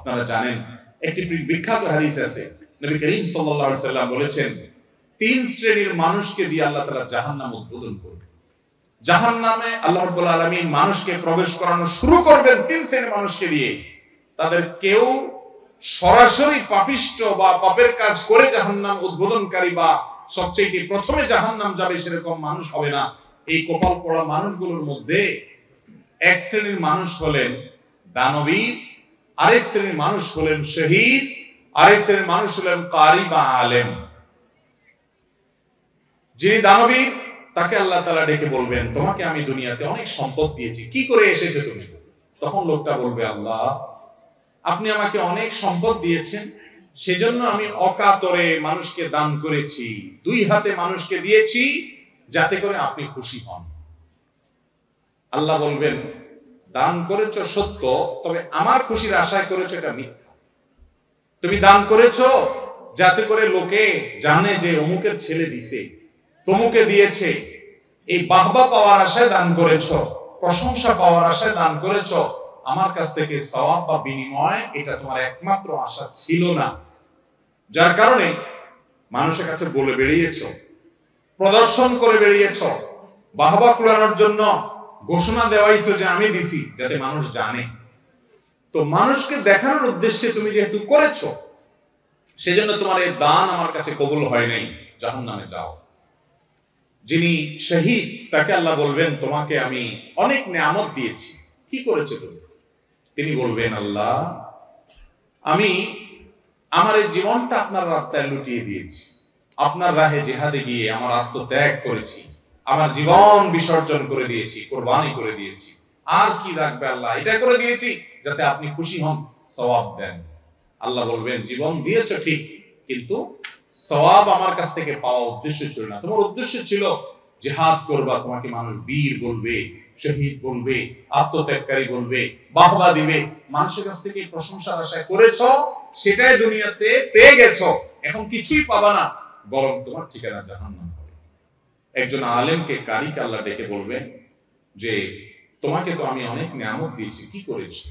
আপনারা জানেন একটি বিখ্যাত হাদিস আছে, নবী করিম সাল্লাল্লাহু আলাইহি সাল্লাম বলেছেন, তিন শ্রেণীর মানুষকে দিয়ে আল্লাহ তাআলা জাহান্নাম উদ্বোধন করবে। জাহান্নামে আল্লাহ রাব্বুল আলামিন মানুষকে প্রবেশ করানো শুরু করবেন তিন শ্রেণীর মানুষকে দিয়ে। তাদের কেউ সরাসরি পাপিষ্ট বা পাপের কাজ করে জাহান্নাম উদ্বোধনকারী বা সবচেয়ে প্রথমে জাহান্নাম যাবে সেরকম মানুষ হবে না। এই কপাল পড়া মানুষগুলোর মধ্যে এক শ্রেণীর মানুষ হলেন দানবীর, আরেক শ্রেণীর মানুষ হলেন শহীদ, আরেক শ্রেণীর মানুষ হলেন কারি বা আলেম। যিনি দানবীর তাকে আল্লাহ তাআলা ডেকে বলবেন, তোমাকে আমি দুনিয়াতে অনেক সম্পদ দিয়েছি, কি করে এসেছো তুমি? তখন লোকটা বলবে, আল্লাহ আপনি আমাকে অনেক সম্পদ দিয়েছেন, সেজন্য আমি অকাতরে মানুষকে দান করেছি, দুই হাতে মানুষকে দিয়েছি যাতে করে আপনি খুশি হন। আল্লাহ বলবেন, দান করেছো সত্য, তবে আমার খুশির আশায় করেছো এটা মিথ্যা। তুমি দান করেছো যাতে করে লোকে জানে যে অমুকের ছেলে দিছে, তমুকে দিয়েছে, এই বাহবা পাওয়ার আশায় দান করেছো, প্রশংসা পাওয়ার আশায় দান করেছো। আমার কাছ থেকে সওয়াব বা বিনিময় এটা তোমার একমাত্র আশা ছিল না, যার কারণে মানুষের কাছে বলে বেরিয়েছো, প্রদর্শন করে বেরিয়েছো, বাহবা কুড়ানোর জন্য ঘোষণা দেওয়াইছো যে আমি দিছি, যাতে মানুষ জানে। তো মানুষকে দেখানোর উদ্দেশ্যে তুমি যেহেতু করেছো, সেজন্য তোমার এই দান আমার কাছে কবুল হয় নাই, জাহান্নামে যাও। যিনি শহীদ তাকে আল্লাহ বলবেন, তোমাকে আমি অনেক নেয়ামত দিয়েছি, কি করেছো তুমি? তিনি বলবেন, আল্লাহ আমি আমার এই জীবনটা আপনার রাস্তায় লুটিয়ে দিয়েছি, আপনার রাহে জিহাদে গিয়ে আমার আত্মত্যাগ করেছি, আমার জীবন বিসর্জন করে দিয়েছি, কুরবানি করে দিয়েছি, আর কি রাখবে আল্লাহ? এটা করে দিয়েছি যাতে আপনি খুশি হন, সওয়াব দেন। আল্লাহ বলবেন, জীবন দিয়েছো ঠিক, কিন্তু সওয়াব আমার কাছ থেকে পাওয়া উদ্দেশ্য ছিল না। তোমার উদ্দেশ্য ছিল জিহাদ করবা, তোমাকে মানুষ বীর বলবে, শহীদ বলবে, আত্মত্যাগকারী বলবে, বাহবা দিবে, মানুষের কাছ থেকে প্রশংসার আশা করেছো, সেটাই দুনিয়াতে পেয়ে গেছো, এখন কিছুই পাবা না, বরং তোমার ঠিকানা জাহান্নাম হবে। একজন আলেমকে, কারিকে আল্লাহ ডেকে বলবেন যে, তোমাকে তো আমি অনেক নিয়ামত দিয়েছি, কি করেছি?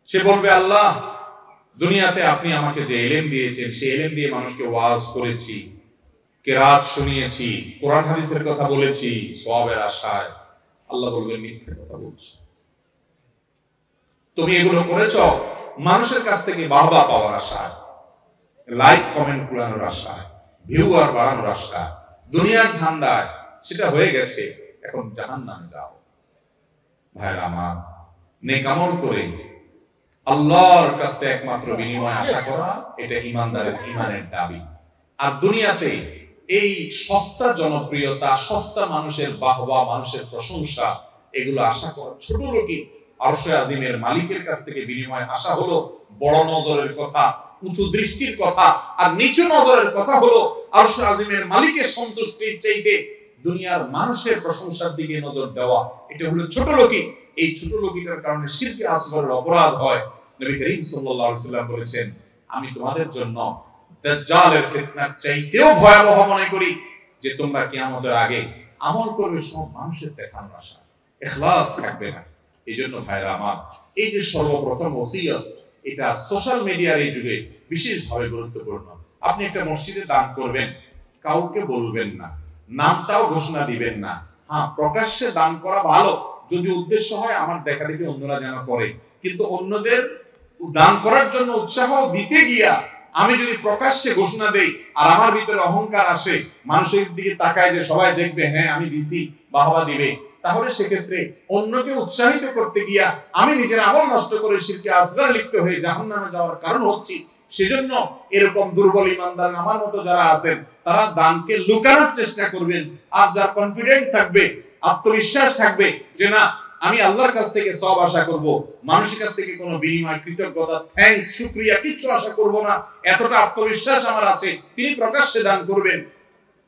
সে বলবে, আল্লাহ দুনিয়াতে আপনি আমাকে যে ইলম দিয়েছেন, সেই ইলম দিয়ে মানুষকে ওয়াজ করেছি, কেরাত শুনিয়েছি, কোরআন হাদিসের কথা বলেছি সওয়াবের আশায়। আল্লাহ বলবেন, মিথ্যা কথা বলছো, তুমি এগুলো করেছো মানুষের কাছ থেকে বাহবা পাওয়ার আশায়, লাইক কমেন্ট কুড়ানোর আশায়, ভিউয়ার বাড়ানোর আশায়, দুনিয়ার ধান্দায়। সেটা হয়ে গেছে, এখন জাহান্নামে যাও। ভাইরা আমার, নেক আমল করে আল্লাহর কাছ থেকে একমাত্র বিনিময় আশা করা, এটা ঈমানদারের ঈমানের দাবি। আর দুনিয়াতে এই সস্তা জনপ্রিয়তা, সস্তা মানুষের বাহবা, মানুষের প্রশংসা, এগুলো আশা করা ছোট লোকই। আরশে আজিমের মালিকের কাছ থেকে বিনিময় আশা হলো বড় নজরের কথা, উঁচু দৃষ্টির কথা, আর নিচু নজরের কথা হলো আরশে আজিমের মালিকের সন্তুষ্টির চাইতে দুনিয়ার মানুষের প্রশংসার দিকে নজর দেওয়া। এটা হলো ছোট লোকই। এই ছোট লোকিটার কারণে শিরকে আসগরের অপরাধ হয়। নবী করিম সাল্লাল্লাহু আলাইহি ওয়াসাল্লাম বলেছেন, আমি তোমাদের জন্য দাজ্জালের ফিতনার চাইতেও ভয়াবহ মনে করি যে তোমরা কিয়ামতের আগে আমল করবে সব মানুষের দেখানোর আশা, ইখলাস থাকবে না। এইজন্য ভাইরা আমার, এই যে সর্বপ্রথম ওসিয়ত, এটা সোশ্যাল মিডিয়ার এই যুগে বিশেষভাবে গুরুত্বপূর্ণ। আপনি একটা মসজিদে দান করবেন, কাউকে বলবেন না, নামটাও ঘোষণা দিবেন না। হ্যাঁ, প্রকাশ্যে দান করা ভালো, যদি উদ্দেশ্য হয় আমার দেখা দেখি অন্যরা যেন করে। কিন্তু অন্যদের দান করার জন্য উৎসাহ দিতে গিয়া আমি যদি প্রকাশ্যে ঘোষণা দেই আর আমার ভিতরে অহংকার আসে, মানুষের দিকে তাকায় যে সবাই দেখবে, হ্যাঁ আমি দিছি, বাহবা দিবে, তাহলে সেক্ষেত্রে অন্যকে উৎসাহিত করতে গিয়া আমি নিজের আমল নষ্ট করে শিরকে আসগর লিপ্ত হয়ে জাহান্নামে যাওয়ার কারণ হচ্ছি। সেজন্য এরকম দুর্বল ঈমানদার আমার মতো যারা আছেন, তারা দানকে লুকানোর চেষ্টা করবেন। আর যারা কনফিডেন্ট থাকবে, আত্মবিশ্বাস থাকবে যে না, আমি আল্লাহর কাছ থেকে সওয়াব আশা করব, মানুষের কাছ থেকে কোনো বিনিময়, কৃতজ্ঞতা, থ্যাঙ্কস, শুকরিয়া কিছু আশা করব না, এতটা আত্মবিশ্বাস আমার আছে, তিনি প্রকাশ্যে দান করবেন।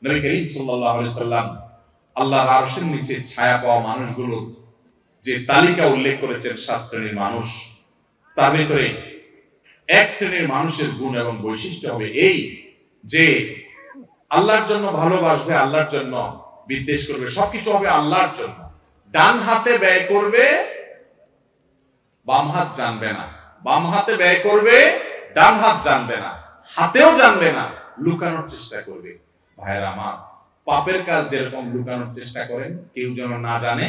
নবী করিম সাল্লাল্লাহু আলাইহি সাল্লাম আল্লাহর আরশের নিচে ছায়া পাওয়া মানুষগুলো যে তালিকা উল্লেখ করেছেন, 7 শ্রেণীর মানুষ, তার ভিতরে এক শ্রেণীর মানুষের গুণ এবং বৈশিষ্ট্য হবে এই যে আল্লাহর জন্য ভালোবাসবে, আল্লাহর জন্য বিদ্বেষ করবে, সবকিছু হবে আল্লাহর জন্য। ডান হাতে ব্যয় করবে, বাম হাত জানবে না, বাম হাতে ব্যয় করবে, ডান হাত জানবে না, হাতেও জানবে না, লুকানোর চেষ্টা করবে। ভাইরা আমার, পাপের কাজ যেরকম লুকানোর চেষ্টা করেন কেউ যেন না জানে,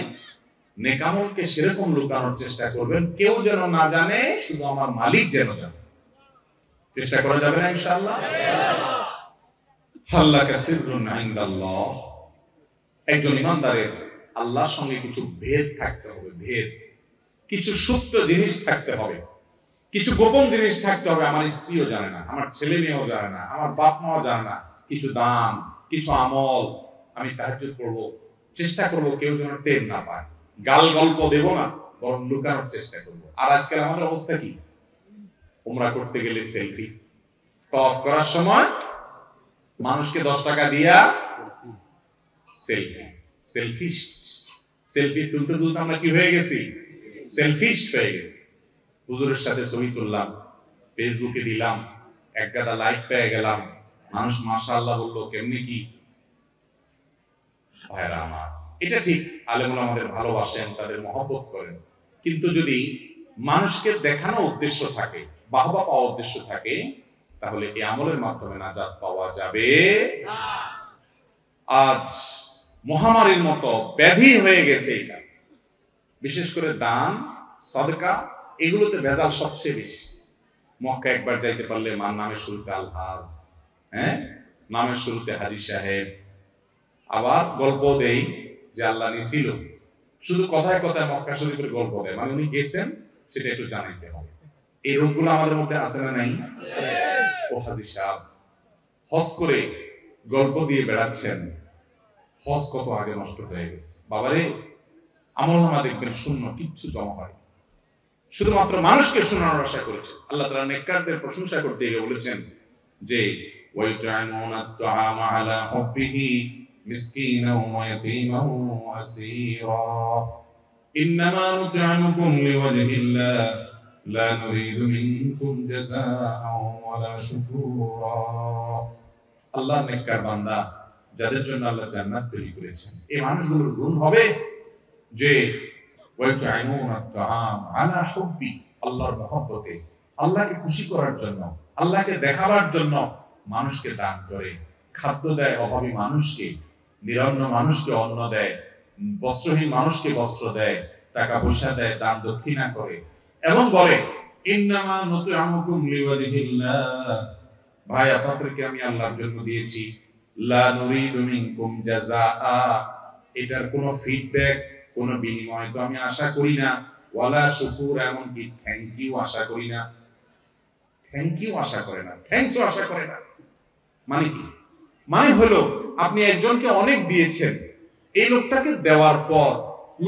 নেকামলকে সেরকম লুকানোর চেষ্টা করবেন কেউ যেন না জানে, শুধু আমার মালিক যেন জানে। চেষ্টা করা যাবে না ইনশাআল্লাহ? হাল্লাকা সিররুন ইনদাল্লাহ। একজন ইমানদারের আল্লাহর সঙ্গে কিছু ভেদ থাকতে হবে, ভেদ, কিছু সুপ্ত জিনিস থাকতে হবে, কিছু গোপন জিনিস থাকতে হবে। আমার স্ত্রীও জানে না, আমার ছেলে মেয়েও জানে না, আমার বাপ মাও জানে না। কিছু দান, কিছু আমল আমি তাহাজ্জুদ করব, চেষ্টা করব কেউ যেন টের না পায়। গাল গল্প দেব না, বরং লুকানোর চেষ্টা করব। আর আজকাল আমাদের অবস্থা কি? উমরা করতে গেলে সেলফি, তওয়াফ করার সময় মানুষকে 10 টাকা দিয়া সেলফি, সেলফিস্ট। সেলফি তুলতে তুলতে আমরা কি হয়ে গেছি? সেলফিস্ট হয়ে গেছি। হুজুরের সাথে ছবি তুললাম, ফেসবুকে দিলাম, এক গাদা লাইক পেয়ে গেলাম, মানুষ মাশাআল্লাহ বললো, কেমনি কি? ভাইরা আমার, এটা ঠিক, আলেমুল আমাদের ভালোবাসেন, তাদের মহব্বত করেন, কিন্তু যদি মানুষকে দেখানো উদ্দেশ্য থাকে, বাহবা পাওয়া উদ্দেশ্য থাকে, তাহলে এই আমলের মাধ্যমে নাজাত পাওয়া যাবে না। আজ মহামারীর মতো ব্যাধি হয়ে গেছে এটা, বিশেষ করে দান, সাদকা, এগুলোতে ভেজাল সবচেয়ে বেশি। মক্কা একবার যাইতে পারলে মার নামের শুরুতে আলহাজ, নামের শুরুতে হাজী সাহেব। আবার গল্প দেই যে আল্লাহ নিছিল, শুধু কথায় কথায় মক্কা শরীফের গল্প দেয়, মানে উনি গেছেন সেটা একটু জানাইতে হবে। এই রোগগুলো আমাদের মধ্যে আছে না নাই? ও হাজী সাহেব হজ করে গল্প দিয়ে বেড়াচ্ছেন, হজ কত আগে নষ্ট হয়ে গেছে। বাবারে, আমলনামা দেখবেন শূন্য, কিচ্ছু জমা হয়, শুধুমাত্র মানুষকে শোনানোর আশা করেছে। আল্লাহ তাআলা নেককারদের প্রশংসা করতে গিয়ে বলেছেন যে ওয়ায়ুতআমুনা আত-তাআমা আলা হুব্বিহি মিসকিনাও ওয়া ইয়াতীমান ওয়া আসীরা ইন্নামা নুত'iমুকুম লিওয়াজহিল্লাহ লা নুরিদু মিনকুম জাযাআন ওয়ালা শুকুরা। আল্লাহ নেককার বান্দা যাদের জন্য আল্লাহ জান্নাত তৈরি করেছেন, এই মানুষগুলোর গুণ হবে যে ওয়ায়ুতআমুনা আত-তাআম আলা হুব্বি, আল্লাহর মহব্বতে, আল্লাহকে খুশি করার জন্য, আল্লাহকে দেখাবার জন্য মানুষকে দান করে, খাদ্য দেয় অভাবী মানুষকে, নিরন্ন মানুষকে অন্ন দেয়, বস্ত্রহীন মানুষকে বস্ত্র দেয়, টাকা পয়সা দেয়, দান দক্ষিণা করে, এবং বলে ইন্নামা নুত'iমুকুম লিওয়াজহিল্লাহ, ভাই আপনাদেরকে আমি আল্লাহর জন্য দিয়েছি, লা নুরিদু মিনকুম জাযাআ, এটার কোনো ফিডব্যাক, কোনো বিনিময় তো আমি আশা করি না, ওয়ালা শুকুর, এমনকি থ্যাংক ইউ আশা করি না। থ্যাংক ইউ আশা করে না, থ্যাঙ্কসও আশা করে না। মানে কি? মানে হলো আপনি একজনকে অনেক দিয়েছেন, এই লোকটাকে দেওয়ার পর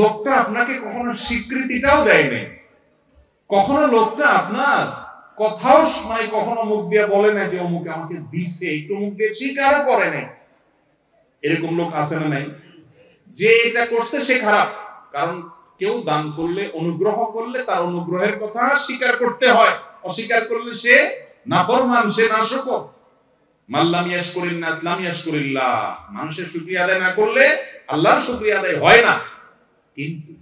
লোকটা আপনাকে কখনো স্বীকৃতিটাও দেয় নাই, কখনো লোকটা আপনার কথাও মানে কখনো মুখ দিয়ে বলে না যে অমুক আমাকে দিছে, একটু মুখ দিয়ে স্বীকারও করে নাই। এরকম লোক আছে না নাই? যে এটা করছে সে খারাপ, কারণ কেউ দান করলে, অনুগ্রহ করলে তার অনুগ্রহের কথা স্বীকার করতে হয়, অস্বীকার করলে সে নাফরমান, সে নাশকর। মাল্লাম ইয়াশকুরিন নাস লাম ইয়াশকুরিল্লাহ, মানুষের শুকরিয়া আদায় না করলে আল্লাহর শুকরিয়া আদায় হয় না। কিন্তু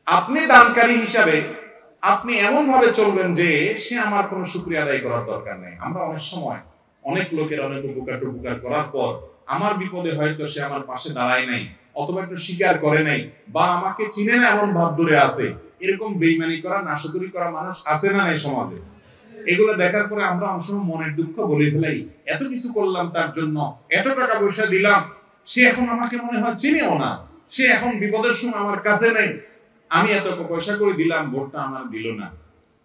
আপনি দানকারী হিসাবে আপনি এমন ভাবে চলবেন যে সে আমার কোনো শুকরিয়া আদায় করার দরকার নেই। আমরা অনেক সময় অনেক লোকের অনেক উপকার করার পর আমার বিপদে হয়তো সে আমার পাশে দাঁড়ায় নাই, অথবা একটু স্বীকার করে নাই, বা আমাকে চিনে না এমন ভাব ধরে আছে, এরকম বেঈমানি করা, নাশকরি করা মানুষ আছে না এই সমাজে? এগুলো দেখার পরে আমরা অনেক সময় মনের দুঃখ বলে ফেলাই, এত কিছু করলাম তার জন্য, এত টাকা পয়সা দিলাম, সে এখন আমাকে মনে হয় চিনেও না, সে এখন বিপদের সময় আমার কাছে নেই, আমি এত পয়সা করে দিলাম, ভোটটা আমার দিল না।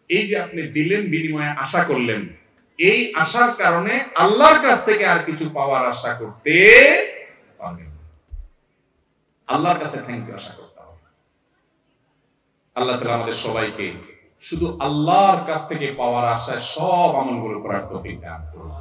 এই যে আপনি দিলেন, বিনিময়ে আশা করলেন, এই আশার কারণে আল্লাহর কাছ থেকে আর কিছু পাওয়ার আশা করতে পারবেন না। আল্লাহর কাছে থ্যাংক ইউ আশা করতে হবে। আল্লাহ তাআলা আমাদের সবাইকে শুধু আল্লাহর কাছ থেকে পাওয়ার আশায় সব আমলগুলো করার তৌফিক দান করুন।